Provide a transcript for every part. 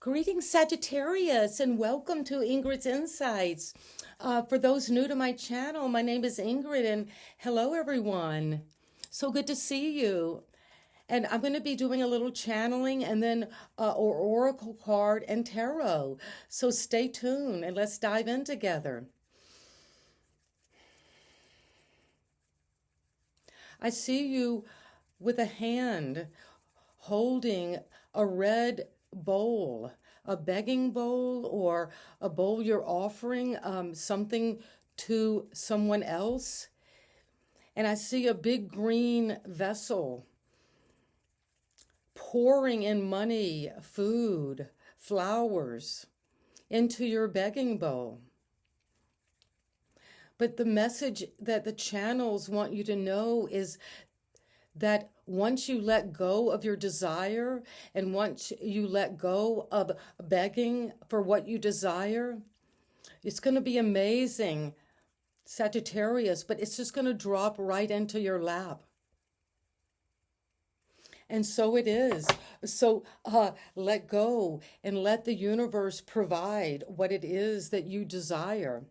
Greetings, Sagittarius, and welcome to Ingrid's Insights. For those new to my channel, my name is Ingrid, and hello, everyone. So good to see you. And I'm going to be doing a little channeling and then or oracle card and tarot. So stay tuned and let's dive in together. I see you with a hand holding a red bowl, a begging bowl, or a bowl you're offering something to someone else. And I see a big green vessel pouring in money, food, flowers into your begging bowl. But the message that the channels want you to know is that once you let go of your desire and once you let go of begging for what you desire, it's going to be amazing, Sagittarius, but it's just going to drop right into your lap. And so it is. So let go and let the universe provide what it is that you desire.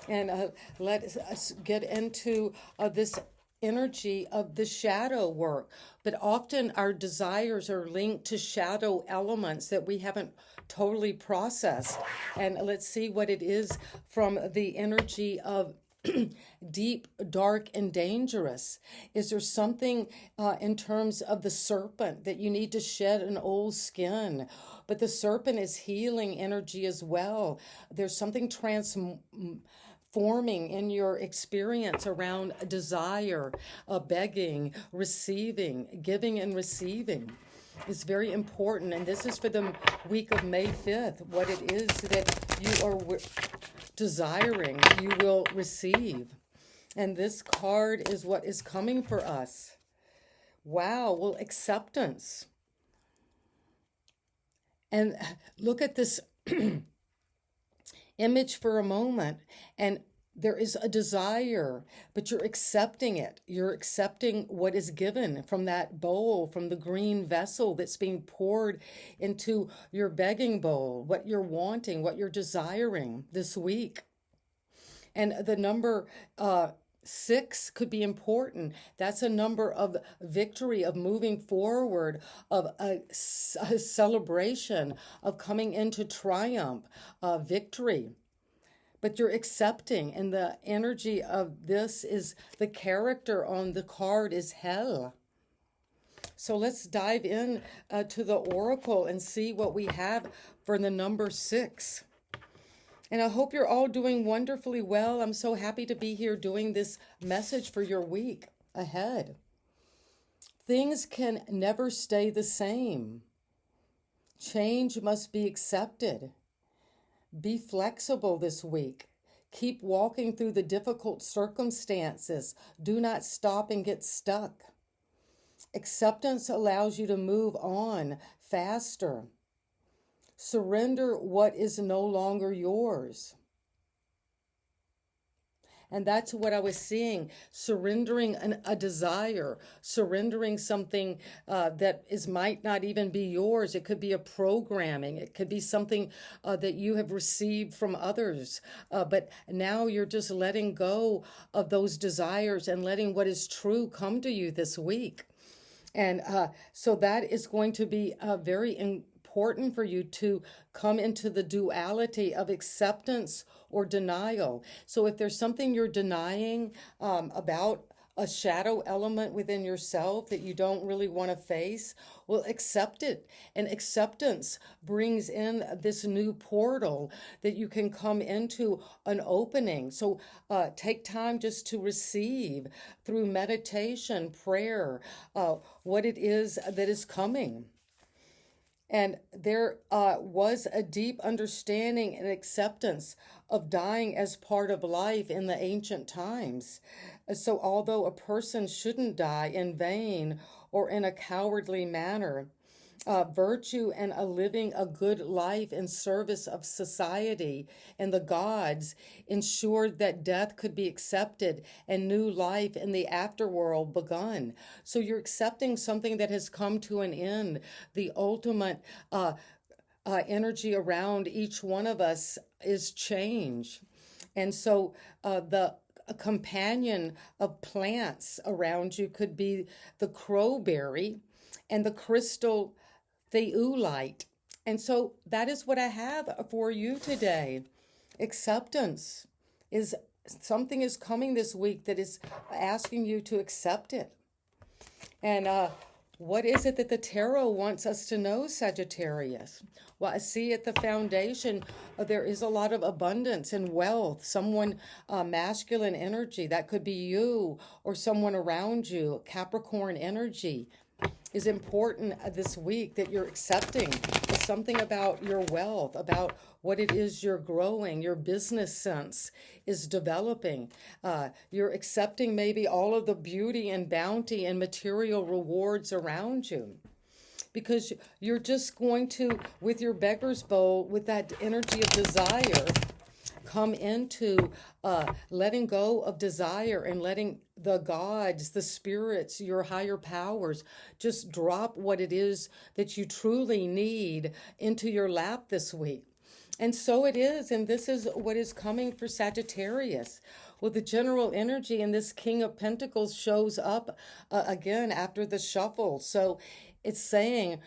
And let us get into this energy of the shadow work. But often our desires are linked to shadow elements that we haven't totally processed. And let's see what it is from the energy of deep, dark, and dangerous. Is there something in terms of the serpent that you need to shed an old skin? But the serpent is healing energy as well. There's something forming in your experience around desire, begging, receiving, giving and receiving is very important. And this is for the week of May 5th. What it is that you are desiring, you will receive. And this card is what is coming for us. Wow, well, acceptance. And look at this image for a moment, and there is a desire, but you're accepting it. You're accepting what is given from that bowl, from the green vessel that's being poured into your begging bowl, what you're wanting, what you're desiring this week. And the number 6 could be important. That's a number of victory, of moving forward, of a celebration, of coming into triumph, victory. But you're accepting, and the energy of this is the character on the card is hell. So let's dive in to the oracle and see what we have for the number 6. And I hope you're all doing wonderfully well. I'm so happy to be here doing this message for your week ahead. Things can never stay the same. Change must be accepted. Be flexible this week. Keep walking through the difficult circumstances. Do not stop and get stuck. Acceptance allows you to move on faster. Surrender what is no longer yours. And that's what I was seeing, surrendering a desire, surrendering something that might not even be yours. It could be a programming. It could be something that you have received from others. But now you're just letting go of those desires and letting what is true come to you this week. And so that is going to be very important for you to come into the duality of acceptance or denial. So if there's something you're denying about a shadow element within yourself that you don't really want to face, well, accept it. And acceptance brings in this new portal that you can come into an opening. So take time just to receive through meditation, prayer, what it is that is coming. And there was a deep understanding and acceptance of dying as part of life in the ancient times. So although a person shouldn't die in vain or in a cowardly manner, virtue and living a good life in service of society and the gods ensured that death could be accepted and new life in the afterworld begun. So you're accepting something that has come to an end, the ultimate energy around each one of us is change. And so the a companion of plants around you could be the crowberry and the crystal theolite. And so that is what I have for you today. Acceptance is something is coming this week that is asking you to accept it. And what is it that the tarot wants us to know, Sagittarius? Well, I see at the foundation there is a lot of abundance and wealth. Someone, masculine energy, that could be you or someone around you, Capricorn energy is important this week that you're accepting. It's something about your wealth, about what it is you're growing, your business sense is developing. You're accepting maybe all of the beauty and bounty and material rewards around you. Because you're just going to, with your beggar's bowl, with that energy of desire, come into letting go of desire and letting the gods, the spirits, your higher powers, just drop what it is that you truly need into your lap this week. And so it is, and this is what is coming for Sagittarius. Well, the general energy in this King of Pentacles shows up again after the shuffle. So it's saying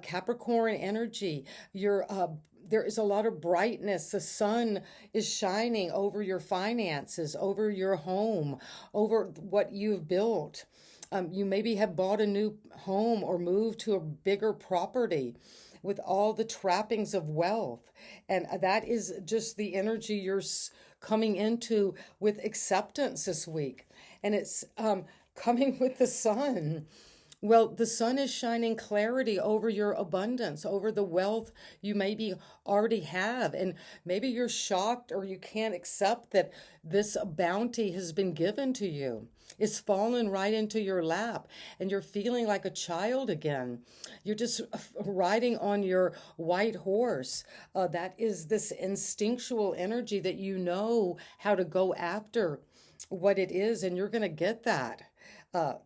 Capricorn energy, there is a lot of brightness. The sun is shining over your finances, over your home, over what you've built. You maybe have bought a new home or moved to a bigger property with all the trappings of wealth. And that is just the energy you're coming into with acceptance this week. And it's coming with the sun. Well, the sun is shining clarity over your abundance, over the wealth you maybe already have. And maybe you're shocked or you can't accept that this bounty has been given to you. It's fallen right into your lap and you're feeling like a child again. You're just riding on your white horse. That is this instinctual energy that you know how to go after what it is, and you're going to get that.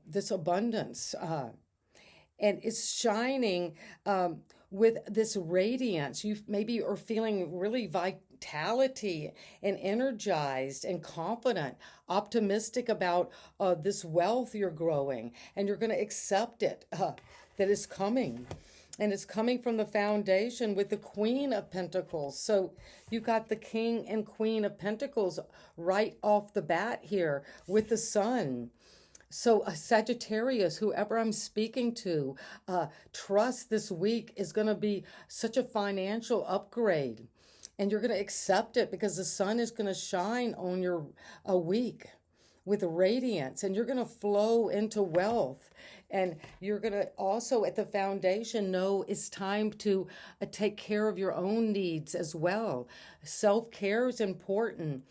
This abundance. And it's shining with this radiance. You maybe are feeling really vitality and energized and confident, optimistic about this wealth you're growing. And you're going to accept it, that is coming. And it's coming from the foundation with the Queen of Pentacles. So you got the King and Queen of Pentacles right off the bat here with the sun. So Sagittarius, whoever I'm speaking to, trust this week is going to be such a financial upgrade. And you're going to accept it because the sun is going to shine on your week with radiance. And you're going to flow into wealth. And you're going to also at the foundation know it's time to take care of your own needs as well. Self-care is important.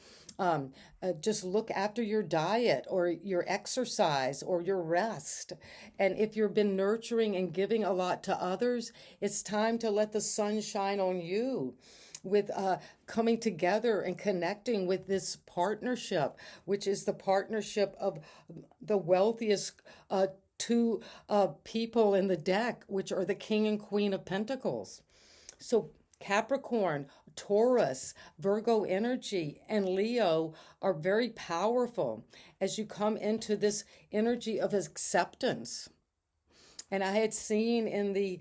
Just look after your diet or your exercise or your rest. And if you've been nurturing and giving a lot to others, it's time to let the sun shine on you with coming together and connecting with this partnership, which is the partnership of the wealthiest two people in the deck, which are the King and Queen of Pentacles. So Capricorn, Taurus, Virgo energy, and Leo are very powerful as you come into this energy of acceptance. And I had seen in the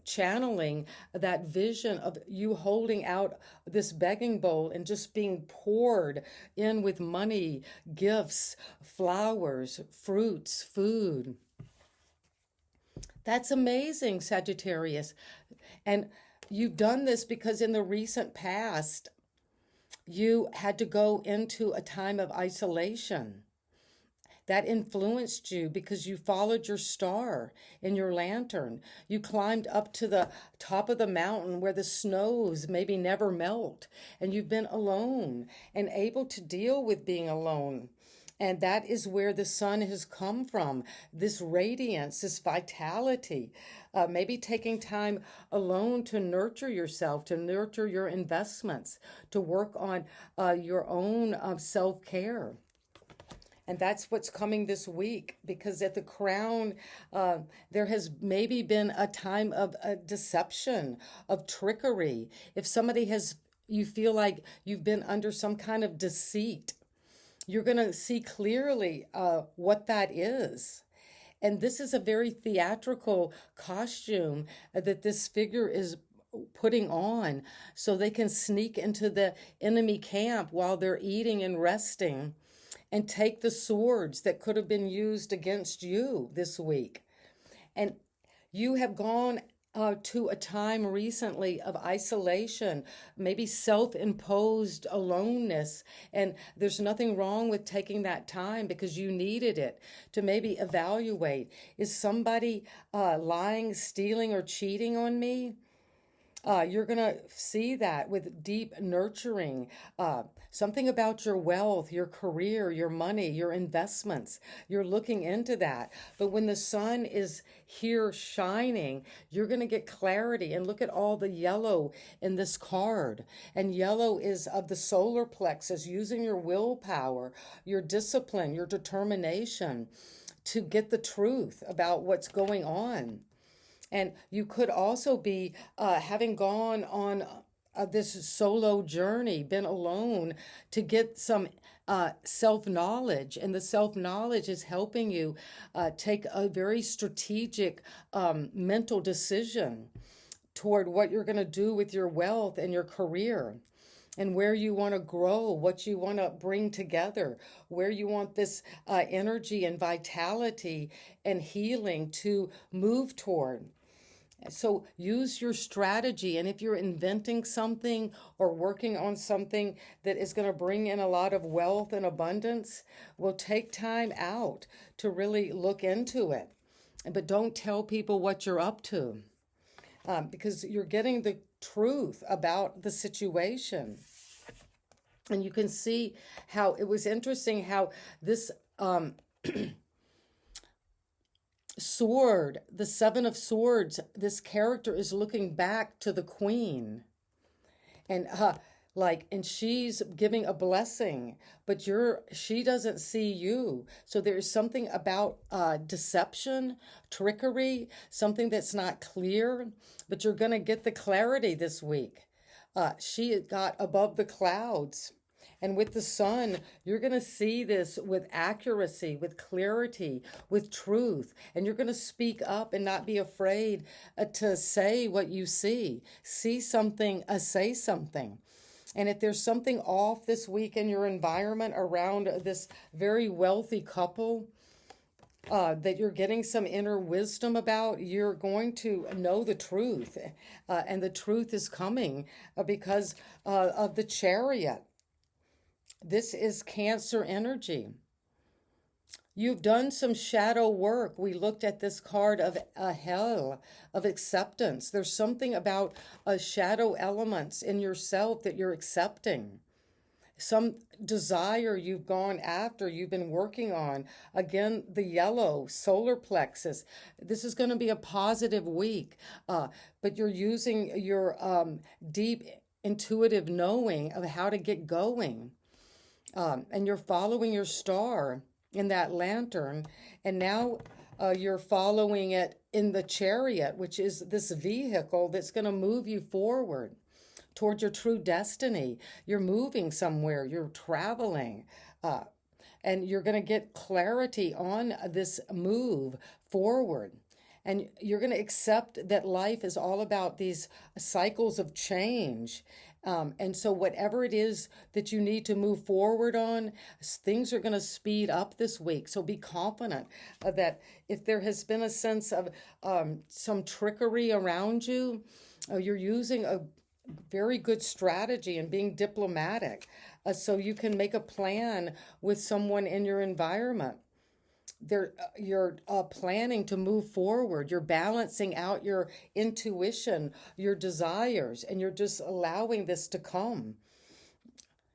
channeling that vision of you holding out this begging bowl and just being poured in with money, gifts, flowers, fruits, food. That's amazing, Sagittarius. And you've done this because in the recent past, you had to go into a time of isolation. That influenced you because you followed your star in your lantern. You climbed up to the top of the mountain where the snows maybe never melt. And you've been alone and able to deal with being alone. And that is where the sun has come from, this radiance, this vitality. Maybe taking time alone to nurture yourself, to nurture your investments, to work on your own self-care. And that's what's coming this week, because at the crown, uh, there has maybe been a time of deception, of trickery. If somebody has, you feel like you've been under some kind of deceit, you're going to see clearly what that is. And this is a very theatrical costume that this figure is putting on so they can sneak into the enemy camp while they're eating and resting and take the swords that could have been used against you this week. And you have gone to a time recently of isolation, maybe self imposed aloneness. And there's nothing wrong with taking that time because you needed it to maybe evaluate, is somebody lying, stealing, or cheating on me? You're going to see that with deep nurturing. Something about your wealth, your career, your money, your investments. You're looking into that. But when the sun is here shining, you're going to get clarity. And look at all the yellow in this card. And yellow is of the solar plexus, using your willpower, your discipline, your determination to get the truth about what's going on. And you could also be having gone on this solo journey, been alone to get some self knowledge. And the self knowledge is helping you take a very strategic mental decision toward what you're going to do with your wealth and your career, and where you want to grow, what you want to bring together, where you want this energy and vitality and healing to move toward. So use your strategy. And if you're inventing something or working on something that is going to bring in a lot of wealth and abundance, well, take time out to really look into it. But don't tell people what you're up to, because you're getting the truth about the situation. And you can see how it was interesting how this sword, the Seven of Swords, this character is looking back to the queen, and and she's giving a blessing, but she doesn't see you. So there's something about deception, trickery, something that's not clear, but you're going to get the clarity this week. She got above the clouds. And with the sun, you're going to see this with accuracy, with clarity, with truth. And you're going to speak up and not be afraid to say what you see. See something, say something. And if there's something off this week in your environment around this very wealthy couple, that you're getting some inner wisdom about, you're going to know the truth. And the truth is coming because of the Chariot. This is Cancer energy. You've done some shadow work. We looked at this card of a hell, of acceptance. There's something about shadow elements in yourself that you're accepting. Some desire you've gone after, you've been working on. Again, the yellow, solar plexus. This is going to be a positive week, but you're using your deep intuitive knowing of how to get going. And you're following your star in that lantern, and now you're following it in the Chariot, which is this vehicle that's going to move you forward toward your true destiny. You're moving somewhere, you're traveling, and you're going to get clarity on this move forward. And you're going to accept that life is all about these cycles of change. And so whatever it is that you need to move forward on, things are going to speed up this week. So be confident that if there has been a sense of some trickery around you, you're using a very good strategy and being diplomatic, so you can make a plan with someone in your environment. You're planning to move forward. You're balancing out your intuition, your desires, and you're just allowing this to come.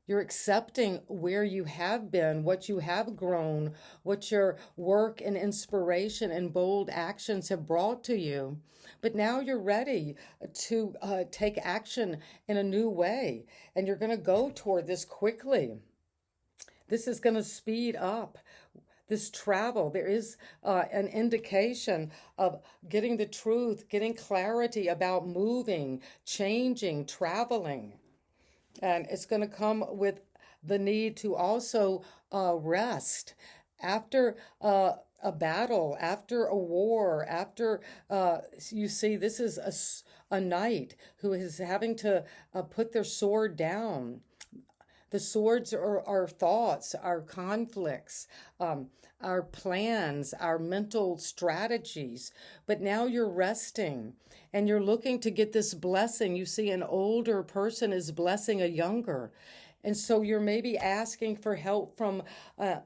You're accepting where you have been, what you have grown, what your work and inspiration and bold actions have brought to you. But now you're ready to take action in a new way, and you're going to go toward this quickly. This is going to speed up this travel. There is an indication of getting the truth, getting clarity about moving, changing, traveling. And it's going to come with the need to also rest after a battle, after a war, after you see, this is a knight who is having to put their sword down. The swords are our thoughts, our conflicts, our plans, our mental strategies. But now you're resting and you're looking to get this blessing. You see, an older person is blessing a younger. And so you're maybe asking for help from a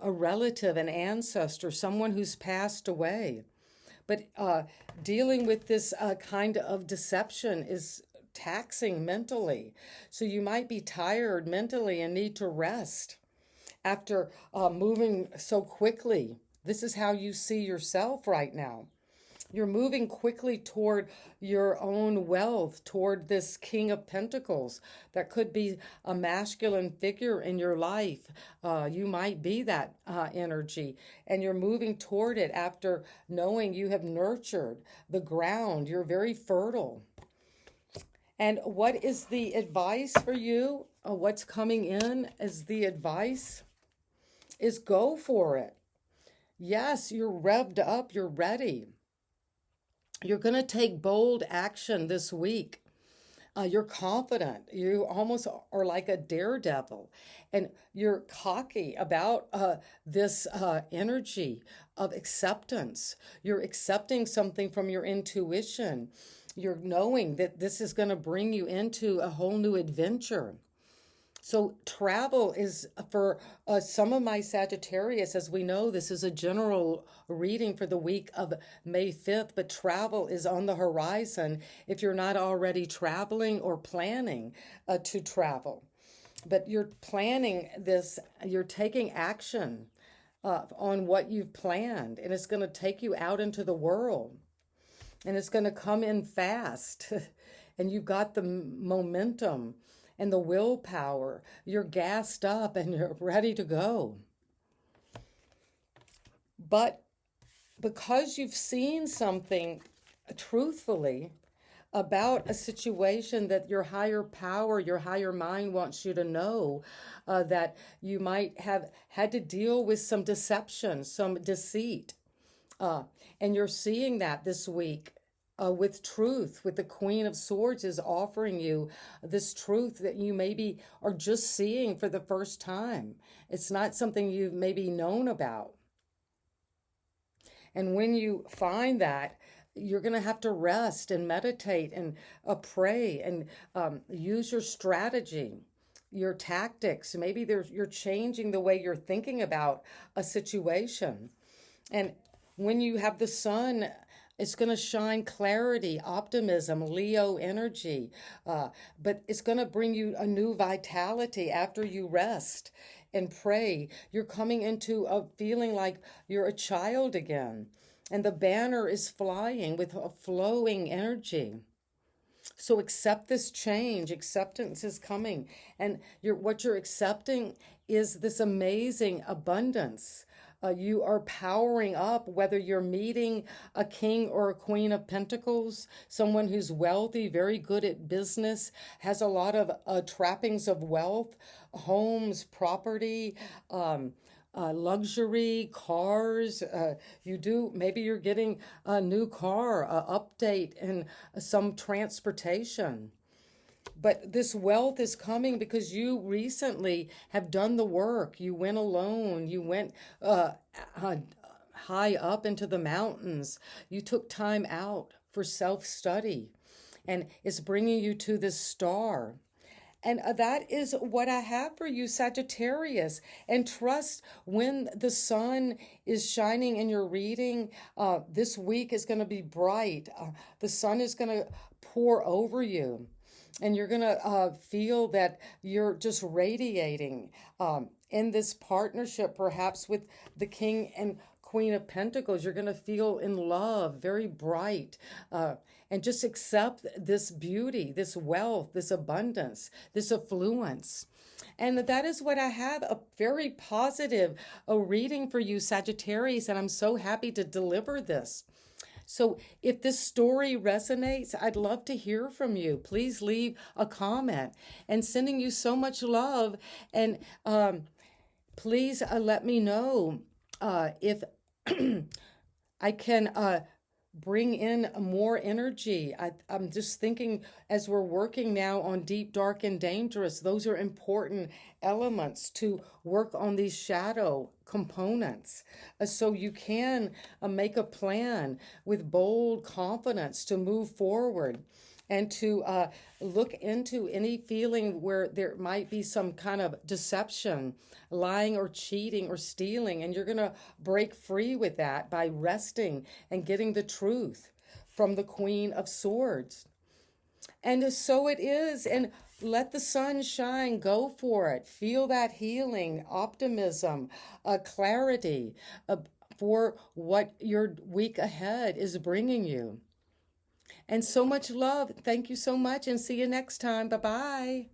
relative, an ancestor, someone who's passed away. But dealing with this kind of deception is taxing mentally. So you might be tired mentally and need to rest after moving so quickly. This is how you see yourself right now. You're moving quickly toward your own wealth, toward this King of Pentacles. That could be a masculine figure in your life. You might be that energy, and you're moving toward it after knowing you have nurtured the ground. You're very fertile. And what is the advice for you? What's coming in as the advice is go for it. Yes, you're revved up, you're ready. You're going to take bold action this week. You're confident. You almost are like a daredevil. And you're cocky about this energy of acceptance. You're accepting something from your intuition. You're knowing that this is going to bring you into a whole new adventure. So travel is for some of my Sagittarius. As we know, this is a general reading for the week of May 5th, but travel is on the horizon if you're not already traveling or planning to travel. But you're planning this, you're taking action on what you've planned, and it's going to take you out into the world, and it's going to come in fast, and you've got the momentum and the willpower. You're gassed up and you're ready to go. But because you've seen something truthfully about a situation that your higher power, your higher mind wants you to know, that you might have had to deal with some deception, some deceit. And you're seeing that this week. With truth, with the Queen of Swords is offering you this truth that you maybe are just seeing for the first time. It's not something you've maybe known about. And when you find that, you're going to have to rest and meditate and pray and use your strategy, your tactics. Maybe you're changing the way you're thinking about a situation. And when you have the sun, it's going to shine clarity, optimism, Leo energy, but it's going to bring you a new vitality after you rest and pray. You're coming into a feeling like you're a child again, and the banner is flying with a flowing energy. So accept this change. Acceptance is coming, and what you're accepting is this amazing abundance. You are powering up, whether you're meeting a king or a queen of pentacles, someone who's wealthy, very good at business, has a lot of trappings of wealth, homes, property, luxury, cars. Maybe you're getting a new car, update, and some transportation. But this wealth is coming because you recently have done the work. You went alone. You went high up into the mountains. You took time out for self-study. And it's bringing you to this star. And that is what I have for you, Sagittarius. And trust when the sun is shining in your reading, this week is going to be bright. The sun is going to pour over you. And you're going to feel that you're just radiating in this partnership, perhaps with the King and Queen of Pentacles, you're going to feel in love, very bright, and just accept this beauty, this wealth, this abundance, this affluence. And that is what I have, a very positive reading for you, Sagittarius, and I'm so happy to deliver this. So if this story resonates, I'd love to hear from you. Please leave a comment, and sending you so much love. And please let me know if I can bring in more energy. I'm just thinking, as we're working now on deep, dark, and dangerous, those are important elements to work on these shadow components. So you can make a plan with bold confidence to move forward, and to look into any feeling where there might be some kind of deception, lying or cheating or stealing. And you're going to break free with that by resting and getting the truth from the Queen of Swords. And so it is. And let the sun shine. Go for it. Feel that healing, optimism, clarity for what your week ahead is bringing you. And so much love. Thank you so much, and see you next time. Bye-bye.